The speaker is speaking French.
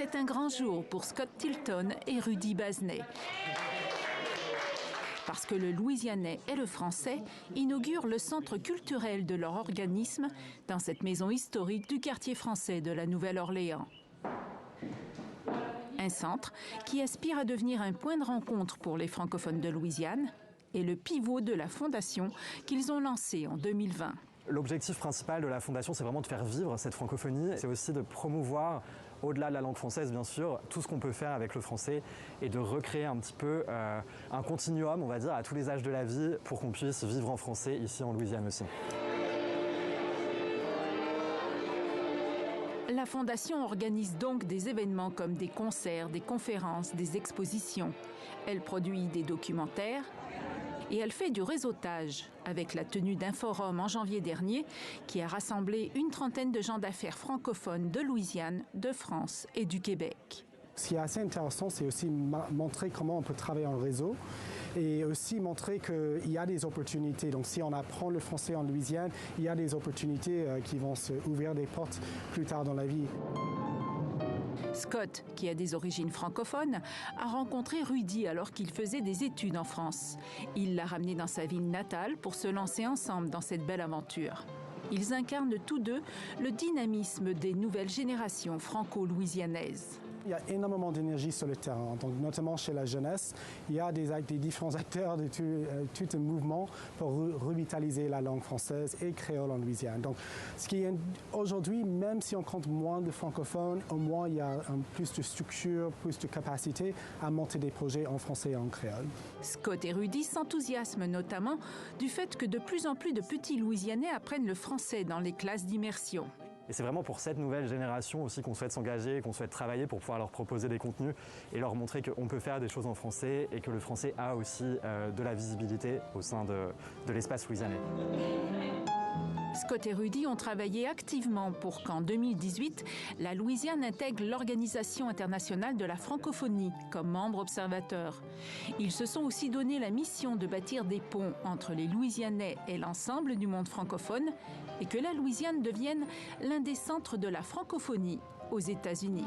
C'est un grand jour pour Scott Tilton et Rudy Bazenet. Parce que le Louisianais et le Français inaugurent le centre culturel de leur organisme dans cette maison historique du quartier français de la Nouvelle-Orléans. Un centre qui aspire à devenir un point de rencontre pour les francophones de Louisiane et le pivot de la fondation qu'ils ont lancée en 2020. L'objectif principal de la Fondation, c'est vraiment de faire vivre cette francophonie. C'est aussi de promouvoir, au-delà de la langue française bien sûr, tout ce qu'on peut faire avec le français et de recréer un petit peu un continuum, on va dire, à tous les âges de la vie pour qu'on puisse vivre en français ici en Louisiane aussi. La Fondation organise donc des événements comme des concerts, des conférences, des expositions. Elle produit des documentaires et elle fait du réseautage avec la tenue d'un forum en janvier dernier qui a rassemblé une trentaine de gens d'affaires francophones de Louisiane, de France et du Québec. Ce qui est assez intéressant, c'est aussi montrer comment on peut travailler en réseau et aussi montrer qu'il y a des opportunités. Donc si on apprend le français en Louisiane, il y a des opportunités qui vont ouvrir des portes plus tard dans la vie. Scott, qui a des origines francophones, a rencontré Rudy alors qu'il faisait des études en France. Il l'a ramené dans sa ville natale pour se lancer ensemble dans cette belle aventure. Ils incarnent tous deux le dynamisme des nouvelles générations franco-louisianaises. Il y a énormément d'énergie sur le terrain, donc notamment chez la jeunesse. Il y a des différents acteurs de tout un mouvement pour revitaliser la langue française et créole en Louisiane. Donc, ce qui est aujourd'hui, même si on compte moins de francophones, au moins il y a plus de structure, plus de capacité à monter des projets en français et en créole. Scott et Rudy s'enthousiasment notamment du fait que de plus en plus de petits Louisianais apprennent le français dans les classes d'immersion. Et c'est vraiment pour cette nouvelle génération aussi qu'on souhaite s'engager, qu'on souhaite travailler pour pouvoir leur proposer des contenus et leur montrer qu'on peut faire des choses en français et que le français a aussi de la visibilité au sein de l'espace louisianais. Scott et Rudy ont travaillé activement pour qu'en 2018, la Louisiane intègre l'Organisation internationale de la francophonie comme membre observateur. Ils se sont aussi donné la mission de bâtir des ponts entre les Louisianais et l'ensemble du monde francophone et que la Louisiane devienne l'un des centres de la francophonie aux États-Unis.